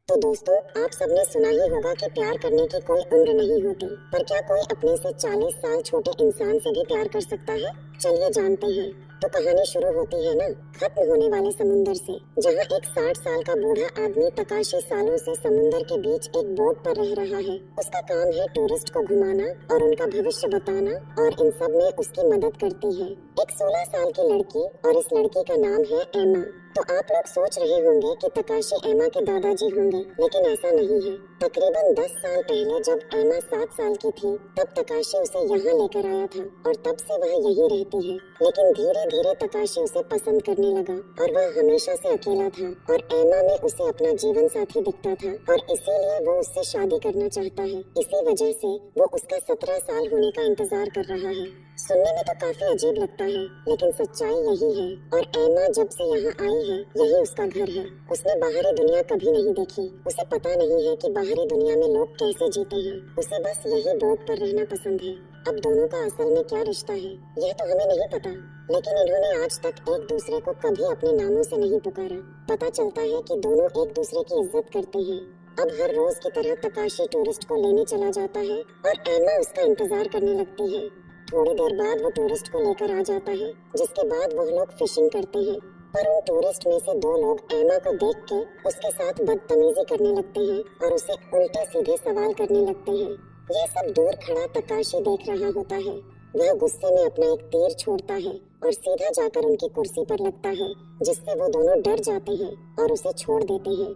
तो दोस्तों, आप सबने सुना ही होगा कि प्यार करने की कोई उम्र नहीं होती, पर क्या कोई अपने से 40 साल छोटे इंसान से भी प्यार कर सकता है? चलिए जानते हैं। तो कहानी शुरू होती है ना, खत्म होने वाले समुंदर से, जहाँ एक 60 साल का बूढ़ा आदमी तकाशी सालों से समुंदर के बीच एक बोट पर रह रहा है। उसका काम है टूरिस्ट को घुमाना और उनका भविष्य बताना, और इन सब में उसकी मदद करती है एक 16 साल की लड़की, और इस लड़की का नाम है एमा। तो आप लोग सोच रहे होंगे कि तकाशी एमा के दादाजी होंगे, लेकिन ऐसा नहीं है। तकरीबन 10 साल पहले जब एमा 7 साल की थी, तब तकाशी उसे यहाँ लेकर आया था, और तब से वह यहीं रहती है। लेकिन धीरे धीरे तकाशी उसे पसंद करने लगा, और वह हमेशा से अकेला था, और एमा में उसे अपना जीवन साथी दिखता था, और इसीलिए वो उससे शादी करना चाहता है। इसी वजह से वो उसका 17 साल होने का इंतजार कर रहा है। सुनने में तो काफी अजीब लगता है, लेकिन सच्चाई यही है। और एमा जब से यहाँ आई है, यही उसका घर है। उसने बाहरी दुनिया कभी नहीं देखी। उसे पता नहीं है कि बाहरी दुनिया में लोग कैसे जीते हैं। उसे बस यही बोट पर रहना पसंद है। अब दोनों का असल में क्या रिश्ता है, यह तो हमें नहीं पता, लेकिन इन्होंने आज तक एक दूसरे को कभी अपने नामों से नहीं पुकारा। पता चलता है कि दोनों एक दूसरे की इज्जत करते हैं। अब हर रोज की तरह तकाशी टूरिस्ट को लेने चला जाता है, और एमा उसका इंतजार करने लगती है। थोड़ी देर बाद वो टूरिस्ट को लेकर आ जाता है, जिसके बाद वो लोग फिशिंग करते हैं। पर उन टूरिस्ट में से 2 लोग एमा को देख के उसके साथ बदतमीजी करने लगते हैं, और उसे उल्टे सीधे सवाल करने लगते हैं। यह सब दूर खड़ा तकाशी देख रहा होता है। वह गुस्से में अपना एक तीर छोड़ता है और सीधा जाकर उनकी कुर्सी पर लगता है, जिससे वो दोनों डर जाते हैं और उसे छोड़ देते हैं।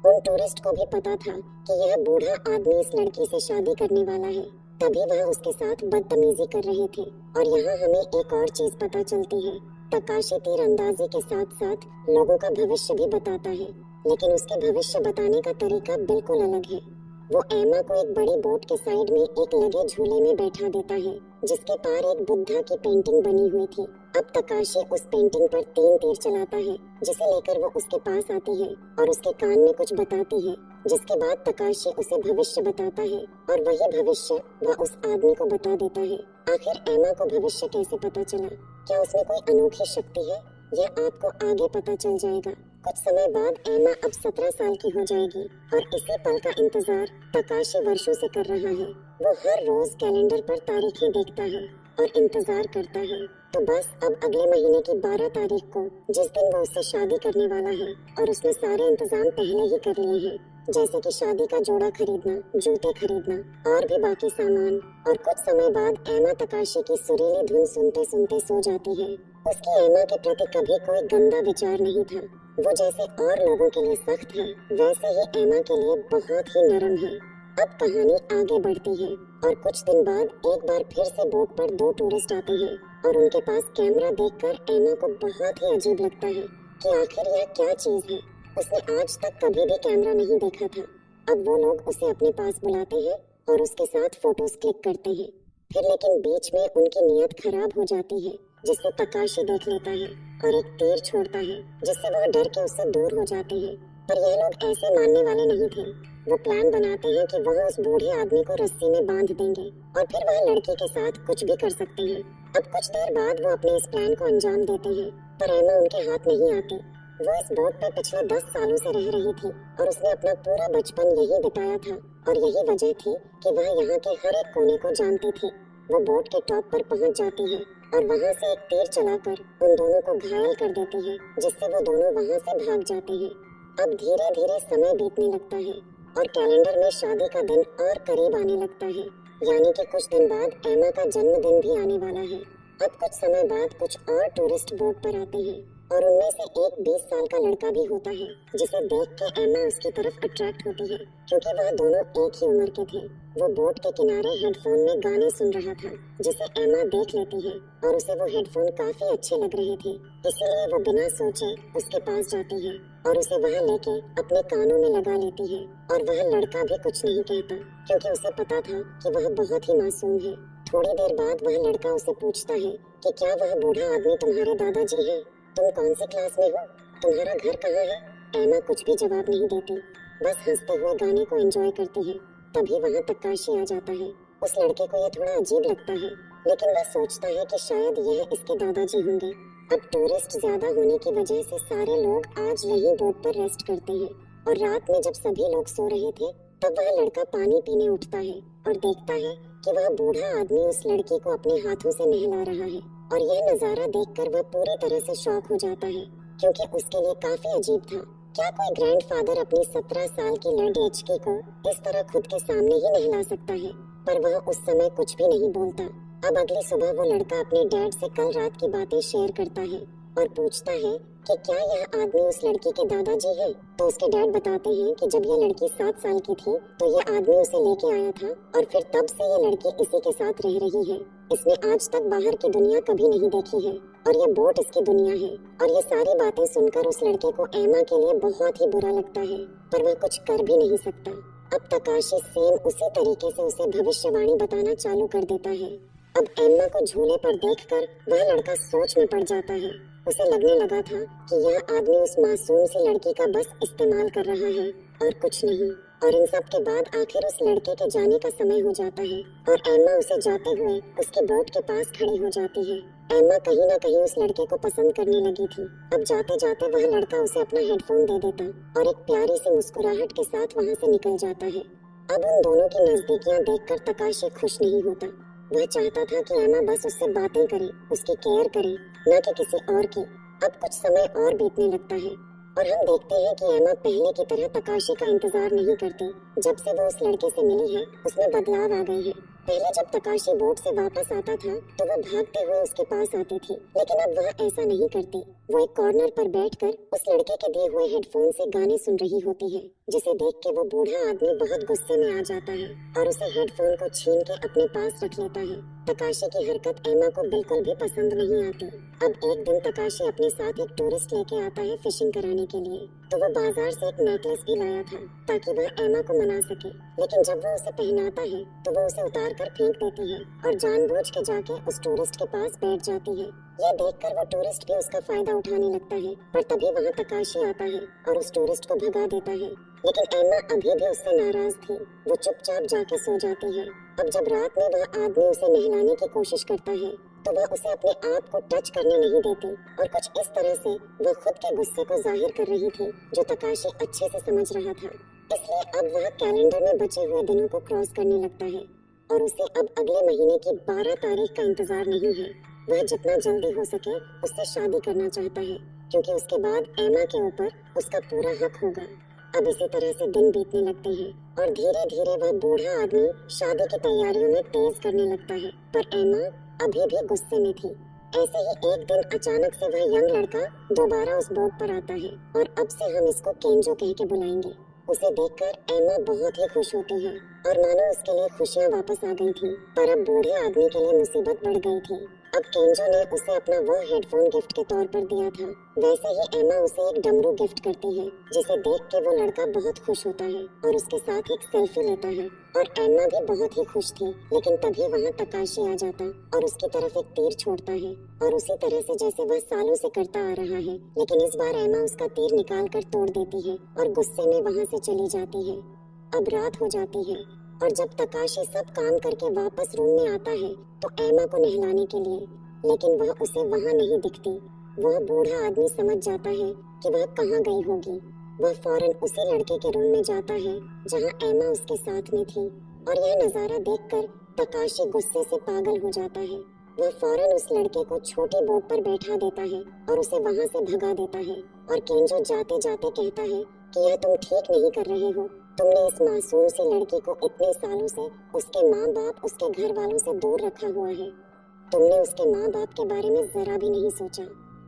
उन टूरिस्ट को भी पता था कि यह बूढ़ा आदमी इस लड़की से शादी करने वाला है, तभी वह उसके साथ बदतमीजी कर रहे थे। और यहाँ हमें एक और चीज पता चलती है। तकाशी तीरंदाजी के साथ साथ लोगों का भविष्य भी बताता है, लेकिन उसके भविष्य बताने का तरीका बिल्कुल अलग है। वो एमा को एक बड़ी बोट के साइड में एक लगे झूले में बैठा देता है, जिसके पार एक बुद्धा की पेंटिंग बनी हुई थी। अब तकाशी उस पेंटिंग पर 3 तीर चलाता है, जिसे लेकर वो उसके पास आती है और उसके कान में कुछ बताती है, जिसके बाद तकाशी उसे भविष्य बताता है, और वही भविष्य वह उस आदमी को बता देता है। आखिर एमा को भविष्य कैसे पता चला? क्या उसमें कोई अनोखी शक्ति है? यह आपको आगे पता चल जाएगा। कुछ समय बाद एमा अब 17 साल की हो जाएगी, और इसी पल का इंतजार तकाशी वर्षों से कर रहा है। वो हर रोज कैलेंडर पर तारीखें देखता है और इंतजार करता है। तो बस अब अगले महीने की 12 तारीख को, जिस दिन वो उससे शादी करने वाला है, और उसने सारे इंतजाम पहले ही कर लिए हैं, जैसे कि शादी का जोड़ा खरीदना, जूते खरीदना और भी बाकी सामान। और कुछ समय बाद एमा तकाशी की सुरीली धुन सुनते सुनते सो जाती है। उसकी एमा के प्रति कभी कोई गंदा विचार नहीं था। वो जैसे और लोगों के लिए सख्त है, वैसे ही एमा के लिए बहुत ही नरम है। अब कहानी आगे बढ़ती है, और कुछ दिन बाद एक बार फिर से बोट पर 2 टूरिस्ट आते हैं, और उनके पास कैमरा देखकर एमा को बहुत ही अजीब लगता है कि आखिर यह क्या चीज है। उसने आज तक कभी भी कैमरा नहीं देखा था। अब वो लोग उसे अपने पास बुलाते हैं और उसके साथ फोटोज क्लिक करते हैं। फिर लेकिन बीच में उनकी नीयत खराब हो जाती है, जिससे तकाशी देख लेता है और एक तीर छोड़ता है, जिससे वह डर के उससे दूर हो जाते हैं। पर यह लोग ऐसे मानने वाले नहीं थे। वो प्लान बनाते हैं कि वह उस बूढ़े आदमी को रस्सी में बांध देंगे, और फिर वह लड़की के साथ कुछ भी कर सकते हैं। अब कुछ देर बाद वो अपने इस प्लान को अंजाम देते हैं, पर एमा उनके हाथ नहीं आती। वो इस बोट पर पिछले 10 सालों से रह रही थी, और उसने अपना पूरा बचपन यहीं बिताया था, और यही वजह थी कि वह यहाँ के हर एक कोने को जानती थी। वो बोट के टॉप पर पहुँच जाती है, और वहाँ से एक तीर चलाकर उन दोनों को घायल कर देती है, जिससे वो दोनों वहाँ से भाग जाते हैं। अब धीरे धीरे समय बीतने लगता है, और कैलेंडर में शादी का दिन और करीब आने लगता है, यानी कि कुछ दिन बाद एमा का जन्मदिन भी आने वाला है। अब कुछ समय बाद कुछ और टूरिस्ट बोट पर आते हैं, और उनमें से एक 20 साल का लड़का भी होता है, जिसे देख के एमा उसकी तरफ अट्रैक्ट होती है, क्योंकि वह दोनों एक ही उम्र के थे। वो बोट के किनारे हेडफोन में गाने सुन रहा था, जिसे एमा देख लेती है, और उसे वो हेडफोन काफी अच्छे लग रहे थे। इसीलिए वो बिना सोचे उसके पास जाती है, और उसे वहाँ लेके अपने कानों में लगा लेती है। और वह लड़का भी कुछ नहीं कहता, क्योंकि उसे पता था कि वह बहुत ही मासूम है। थोड़ी देर बाद वह लड़का उसे पूछता है कि क्या वह बूढ़ा आदमी तुम्हारे दादाजी है? तुम कौन सी क्लास में हो? तुम्हारा घर कहाँ है? एमा कुछ भी जवाब नहीं देती, बस हंसते हुए गाने को एंजॉय करती है। तभी वहाँ तकाशी आ जाता है। उस लड़के को यह थोड़ा अजीब लगता है, लेकिन वह सोचता है कि शायद यह इसके दादाजी होंगे। अब टूरिस्ट ज्यादा होने की वजह से सारे लोग आज यही बोट पर रेस्ट करते हैं, और रात में जब सभी लोग सो रहे थे तब वह लड़का पानी पीने उठता है और देखता है कि वह बूढ़ा आदमी उस लड़की को अपने हाथों से नहला रहा है। और यह नजारा देखकर वह पूरी तरह से शॉक हो जाता है, क्योंकि उसके लिए काफी अजीब था। क्या कोई ग्रैंडफादर अपनी 17 साल की लड़की को इस तरह खुद के सामने ही नहला सकता है? पर वह उस समय कुछ भी नहीं बोलता। अब अगली सुबह वो लड़का अपने डैड से कल रात की बातें शेयर करता है और पूछता है कि क्या यह आदमी उस लड़की के दादाजी हैं? तो उसके डैड बताते हैं कि जब यह लड़की 7 साल की थी तो यह आदमी उसे लेके आया था और फिर तब से यह लड़की इसी के साथ रह रही है। इसने आज तक बाहर की दुनिया कभी नहीं देखी है और ये बोट इसकी दुनिया है। और ये सारी बातें सुनकर उस लड़के को एमा के लिए बहुत ही बुरा लगता है, पर वह कुछ कर भी नहीं सकता। अब तकाशी सेम उसी तरीके से उसे भविष्यवाणी बताना चालू कर देता है। अब एम्मा को झूले पर देखकर वह लड़का सोच में पड़ जाता है। उसे लगने लगा था कि यह आदमी उस मासूम सी लड़की का बस इस्तेमाल कर रहा है और कुछ नहीं। और इन सब के बाद आखिर उस लड़के के जाने का समय हो जाता है और एम्मा उसे जाते हुए उसके बोट के पास खड़ी हो जाती है। एम्मा कहीं ना कहीं उस लड़के को पसंद करने लगी थी। अब जाते जाते वह लड़का उसे अपना हेडफोन दे देता और एक प्यारी सी मुस्कुराहट के साथ वहाँ से निकल जाता है। अब उन दोनों की नजदीकियाँ देखकर तकाशी खुश नहीं होता। वह चाहता था कि एम्मा बस उससे बातें करे, उसकी केयर करे, न कि किसी और की। अब कुछ समय और बीतने लगता है और हम देखते हैं कि एम्मा पहले की तरह तकाशी का इंतजार नहीं करती। जब से वो उस लड़के से मिली है उसमें बदलाव आ गए हैं। पहले जब तकाशी बोट से वापस आता था तो वह भागते हुए उसके पास आती थी, लेकिन अब वह ऐसा नहीं करती। वो एक कॉर्नर पर बैठकर उस लड़के के दिए हुए हेडफोन से गाने सुन रही होती है, जिसे देख के वो बूढ़ा आदमी बहुत गुस्से में आ जाता है और उसे हेडफोन को छीन के अपने पास रख लेता है। तकाशी की हरकत एम्मा को बिल्कुल भी पसंद नहीं आती। अब एक दिन तकाशी अपने साथ एक टूरिस्ट लेके आता है फिशिंग कराने के लिए, तो वो बाजार से एक नेकलेस भी लाया था ताकि वह एम्मा को मना सके। लेकिन जब वो उसे पहनाता है तो वो उसे उतार कर फेंक देती है और जानबूझ के जाके उस टूरिस्ट के पास बैठ जाती है। यह देखकर वो टूरिस्ट भी उसका फायदा उठाने लगता है, पर तभी वहाँ तकाशी आता है और उस टूरिस्ट को भगा देता है। लेकिन एम्मा अभी भी उससे नाराज थी। वो चुपचाप जाके सो जाती है। अब जब रात में वह आदमी उसे नहलाने की कोशिश करता है तो वह उसे अपने आप को टच करने नहीं देती और कुछ इस तरह से वह खुद के गुस्से को जाहिर कर रही थी, जो तकाशी अच्छे से समझ रहा था। इसलिए अब वह कैलेंडर में बचे हुए दिनों को क्रॉस करने लगता है और उसे अब अगले महीने की 12 तारीख का इंतजार नहीं है। वह जितना जल्दी हो सके उससे शादी करना चाहता है, क्योंकि उसके बाद एम्मा के ऊपर उसका पूरा हक होगा। अब इसी तरह से दिन बीतने लगते हैं और धीरे धीरे वह बूढ़ा आदमी शादी की तैयारियों में तेज करने लगता है, पर एम्मा अभी भी गुस्से में थी। ऐसे ही एक दिन अचानक से वह यंग लड़का दोबारा उस बोट पर आता है और अब से हम इसको केंजो कह के बुलाएंगे। उसे देखकर एम्मा बहुत ही खुश होती है और मानो उसके लिए खुशियाँ वापस आ गई थी, पर अब बूढ़े आदमी के लिए मुसीबत बढ़ गई थी। अब केंजो ने उसे अपना वो हेडफोन गिफ्ट के तौर पर दिया था, वैसे ही एम्मा उसे एक डमरू गिफ्ट करती है, जिसे देख के वो लड़का बहुत खुश होता है और उसके साथ एक सेल्फी लेता है। और एम्मा भी बहुत ही खुश थी, लेकिन तभी वहाँ तकाशी आ जाता और उसकी तरफ एक तीर छोड़ता है और उसी तरह से जैसे वह सालों से करता आ रहा है, लेकिन इस बार एम्मा उसका तीर निकाल कर तोड़ देती है और गुस्से में वहाँ से चली जाती है। अब रात हो जाती है और जब तकाशी सब काम करके वापस रूम में आता है तो एम्मा को नहलाने के लिए, लेकिन वह उसे वहाँ नहीं दिखती। वह बूढ़ा आदमी समझ जाता है कि वह कहाँ गई होगी। वह फौरन उसी लड़के के रूम में जाता है जहाँ एम्मा उसके साथ में थी और यह नजारा देखकर तकाशी गुस्से से पागल हो जाता है। वह फौरन उस लड़के को छोटी बोट पर बैठा देता है और उसे वहाँ से भगा देता है और केंजो जाते जाते कहता है कि यह तुम ठीक नहीं कर रहे हो। तुमने इस मासूम सी लड़की को इतने सालों से उसके माँ बाप, उसके घर वालों से दूर रखा हुआ है। तुमने उसके माँ बाप के बारे में जरा भी नहीं सोचा,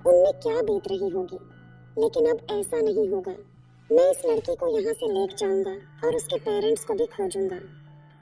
उनमें क्या बीत रही होगी। लेकिन अब ऐसा नहीं होगा। मैं इस लड़की को यहाँ से ले जाऊंगा और उसके पेरेंट्स को भी खोजूंगा।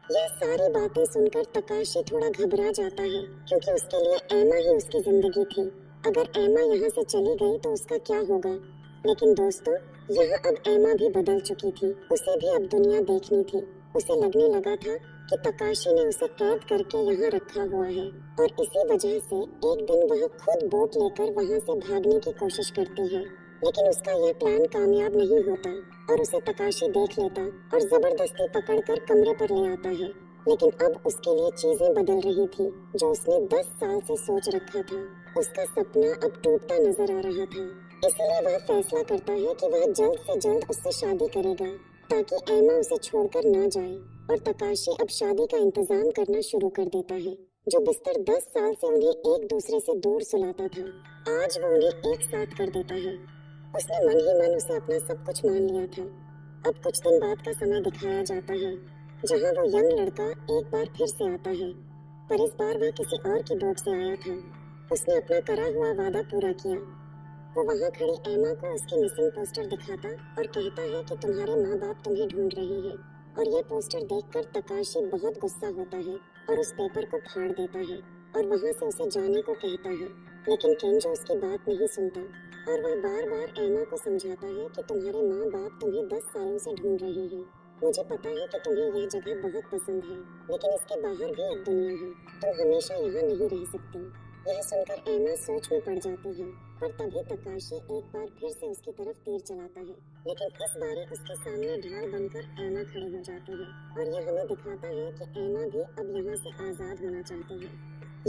यह सारी बातें सुनकर तकाशी थोड़ा घबरा जाता है, क्योंकि उसके लिए एम्मा ही उसकी जिंदगी थी। अगर एम्मा यहाँ से चली गई तो उसका क्या होगा। लेकिन दोस्तों, यहाँ अब एम्मा भी बदल चुकी थी। उसे भी अब दुनिया देखनी थी। उसे लगने लगा था कि तकाशी ने उसे कैद करके यहाँ रखा हुआ है और इसी वजह से एक दिन वह खुद बोट लेकर वहाँ से भागने की कोशिश करती है। लेकिन उसका यह प्लान कामयाब नहीं होता और उसे तकाशी देख लेता और जबरदस्ती पकड़कर कमरे पर ले आता है। लेकिन अब उसके लिए चीजें बदल रही थी। जो उसने 10 साल से सोच रखा था, उसका सपना अब टूटता नजर आ रहा था। इसलिए वह फैसला करता है कि वह जल्द से जल्द उससे शादी करेगा ताकि एमा उसे छोड़कर ना जाए। और तकाशी अब शादी का इंतजाम करना शुरू कर देता है। जो बिस्तर 10 साल से उन्हें एक दूसरे से दूर सुलाता था, आज वो उन्हें एक साथ कर देता है। उसने मन ही मन उसे अपना सब कुछ मान लिया था। अब कुछ दिन बाद का समय दिखाया जाता है जहाँ वो यंग लड़का एक बार फिर से आता है, पर इस बार वह किसी और की बोट से आया था। उसने अपना करा हुआ वादा पूरा किया। वो वहाँ खड़ी एमा को उसकी मिसिंग पोस्टर दिखाता और कहता है कि तुम्हारे माँ बाप तुम्हें ढूंढ रहे हैं। और यह पोस्टर देखकर तकाशी बहुत गुस्सा होता है और उस पेपर को फाड़ देता है और वहाँ से उसे जाने को कहता है। लेकिन केंजो उसकी बात नहीं सुनता और वह बार बार एमा को समझाता है कि तुम्हारे माँ बाप तुम्हें 10 सालों से ढूंढ रहे हैं। मुझे पता है कि तुम्हें यह जगह बहुत पसंद है, लेकिन इसके बाहर भी एक दुनिया है। तुम हमेशा यहाँ नहीं रह सकती। यह सुनकर एमा सोच में पड़ जाती है, पर तभी तकाशी एक बार फिर से उसकी तरफ तीर चलाता है। लेकिन इस बार उसके सामने ढाल बनकर एमा खड़ी हो जाती है और यह हमें दिखाता है कि एमा भी अब यहाँ से आजाद होना चाहती है।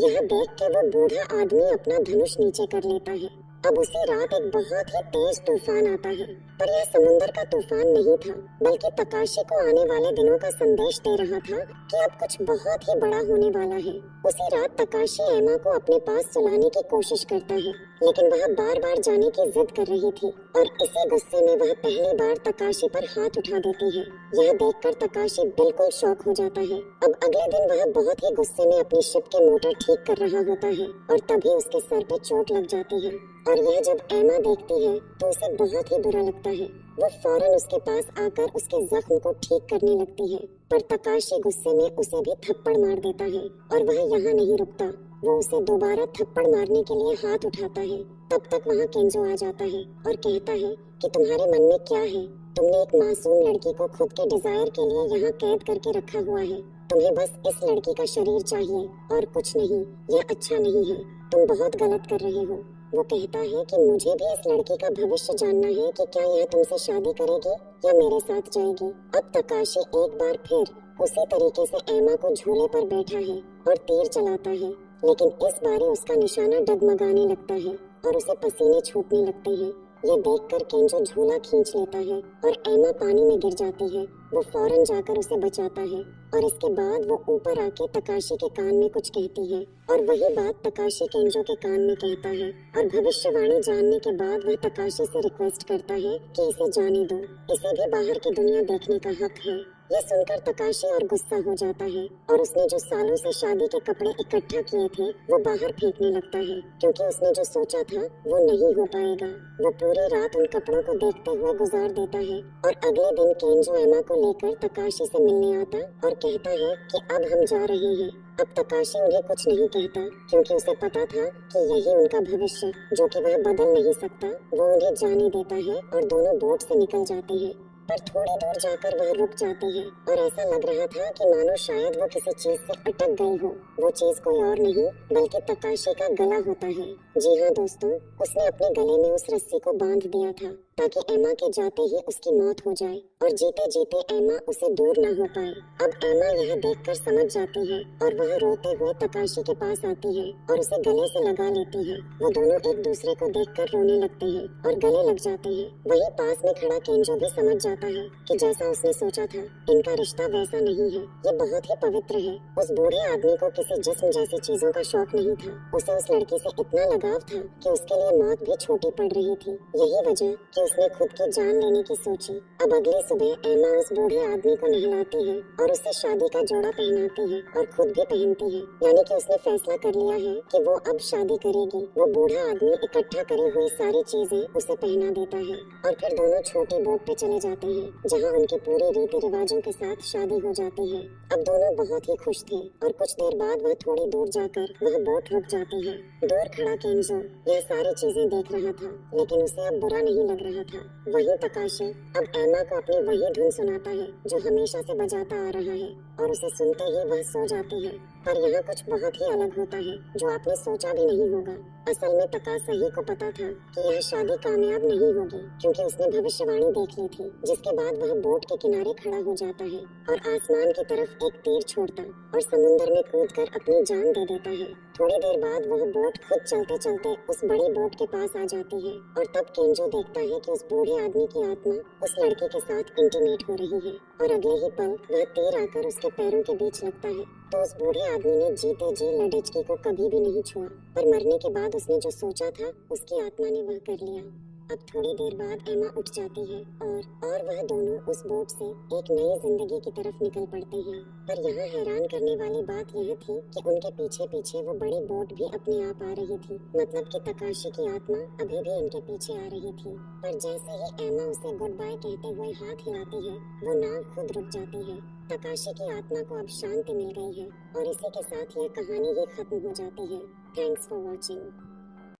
यह देख के वो बूढ़ा आदमी अपना धनुष नीचे कर लेता है। अब उसी रात एक बहुत ही तेज तूफान आता है, पर यह समुंदर का तूफान नहीं था, बल्कि तकाशी को आने वाले दिनों का संदेश दे रहा था कि अब कुछ बहुत ही बड़ा होने वाला है। उसी रात तकाशी एमा को अपने पास सुलाने की कोशिश करता है, लेकिन वह बार बार जाने की जिद कर रही थी और इसी गुस्से में वह पहली बार तकाशी पर हाथ उठा देती है। यह देखकर तकाशी बिल्कुल शॉक हो जाता है। अब अगले दिन वह बहुत ही गुस्से में अपनी शिप के मोटर ठीक कर रहा होता है और तभी उसके सर पे चोट लग जाती है और यह जब एमा देखती है तो उसे बहुत ही बुरा लगता है। वो फौरन उसके पास आकर उसके जख्म को ठीक करने लगती है, पर तकाशी गुस्से में उसे भी थप्पड़ मार देता है और वह यहाँ नहीं रुकता। वो उसे दोबारा थप्पड़ मारने के लिए हाथ उठाता है। तब तक वहाँ केंजो आ जाता है और कहता है कि तुम्हारे मन में क्या है? तुमने एक मासूम लड़की को खुद के डिजायर के लिए यहाँ कैद करके रखा हुआ है। तुम्हें बस इस लड़की का शरीर चाहिए और कुछ नहीं। यह अच्छा नहीं है, तुम बहुत गलत कर रहे हो। वो कहता है कि मुझे भी इस लड़की का भविष्य जानना है कि क्या यह तुमसे शादी करेगी या मेरे साथ जाएगी। अब तकाशी एक बार फिर उसी तरीके से एमा को झूले पर बैठा है और तीर चलाता है, लेकिन इस बार उसका निशाना डगमगाने लगता है और उसे पसीने छूटने लगते हैं। ये देखकर केंजो झूला खींच लेता है और एमा पानी में गिर जाती है। वो फौरन जाकर उसे बचाता है और इसके बाद वो ऊपर आके तकाशी के कान में कुछ कहती है और वही बात तकाशी केंजो के कान में कहता है और भविष्यवाणी जानने के बाद वह तकाशी से रिक्वेस्ट करता है कि इसे जाने दो, इसे भी बाहर की दुनिया देखने का हक है। यह सुनकर तकाशी और गुस्सा हो जाता है और उसने जो सालों से शादी के कपड़े इकट्ठा किए थे वो बाहर फेंकने लगता है, क्योंकि उसने जो सोचा था वो नहीं हो पाएगा। वो पूरी रात उन कपड़ों को देखते हुए गुजार देता है और अगले दिन केंजो एमा को लेकर तकाशी से मिलने आता और कहता है कि अब हम जा रहे हैं। अब तकाशी उन्हें कुछ नहीं कहता, क्योंकि उसे पता था कि यही उनका भविष्य, जो कि वह बदल नहीं सकता, वो उन्हें जाने देता है और दोनों बोट से निकल जाते हैं। पर थोड़ी दूर जाकर वह रुक जाती है और ऐसा लग रहा था कि मानो शायद वो किसी चीज से अटक गई हो। वो चीज कोई और नहीं बल्कि तकाशी का गला होता है। जी हाँ दोस्तों, उसने अपने गले में उस रस्सी को बांध दिया था ताकि एमा के जाते ही उसकी मौत हो जाए और जीते जीते एमा उसे दूर न हो पाए। अब एमा यह देखकर समझ जाती है और वह रोते हुए तकाशी के पास आती है और उसे गले से लगा लेती है। वो दोनों एक दूसरे को देखकर रोने लगते हैं और गले लग जाते हैं। वहीं पास में खड़ा केंजो भी समझ जाता है कि जैसा उसने सोचा था इनका रिश्ता वैसा नहीं है, ये बहुत ही पवित्र है। उस बूढ़े आदमी को किसी जिस्म जैसी चीजों का शौक नहीं था। उसे उस लड़की से इतना लगाव था कि उसके लिए मौत भी छोटी पड़ रही थी। यही वजह कि उसने खुद की जान लेने की सोची। अब अगली सुबह एमा उस बूढ़े आदमी को नहलाती है और उसे शादी का जोड़ा पहनाती है और खुद भी पहनती है, यानी कि उसने फैसला कर लिया है कि वो अब शादी करेगी। वो बूढ़ा आदमी इकट्ठा करे हुए सारी चीजें उसे पहना देता है और फिर दोनों छोटी बोट पे चले जाते हैं, जहाँ उनके पूरे रीति रिवाजों के साथ शादी हो जाती है। अब दोनों बहुत ही खुश थे और कुछ देर बाद वह थोड़ी दूर जाकर वह बोट रुक जाती है। दूर खड़ा केंजो यह सारी चीजें देख रहा था, लेकिन उसे अब बुरा नहीं लग रहा रहा था। वहीं तकाशी अब एमा को अपनी वही धुन सुनाता है जो हमेशा से बजाता आ रहा है और उसे सुनते ही वह सो जाती है। पर यहाँ कुछ बहुत ही अलग होता है जो आपने सोचा भी नहीं होगा। असल में तकासही को पता था कि यह शादी कामयाब नहीं होगी, क्योंकि उसने भविष्यवाणी देख ली थी, जिसके बाद वह बोट के किनारे खड़ा हो जाता है और आसमान की तरफ एक तीर छोड़ता और समुद्र में कूदकर अपनी जान दे देता है। थोड़ी देर बाद वह बोट खुद चलते चलते उस बड़ी बोट के पास आ जाती है और तब केंजो देखता है कि उस बूढ़े आदमी की आत्मा उस लड़के के साथ इंटीमेट हो रही है और अगले ही पल वह तीर आकर उसके पैरों के बीच लगता है। तो उस बूढ़े आदमी ने जीते जी लडिचकी को कभी भी नहीं छुआ, पर मरने के बाद उसने जो सोचा था उसकी आत्मा ने वह कर लिया। अब थोड़ी देर बाद एमा उठ जाती है और वह दोनों उस बोट से एक नई जिंदगी की तरफ निकल पड़ते हैं। पर यहाँ हैरान करने वाली बात यह थी कि उनके पीछे पीछे वो बड़ी बोट भी अपने आप आ रही थी, मतलब कि तकाशी की आत्मा अभी भी इनके पीछे आ रही थी। पर जैसे ही एमा उसे गुड बाय कहते हुए हाथ हिलाती है, वो नाव खुद रुक जाती है। तकाशी की आत्मा को अब शांति मिल गई है और इसी के साथ यह कहानी ही खत्म हो जाती है। Thanks for watching.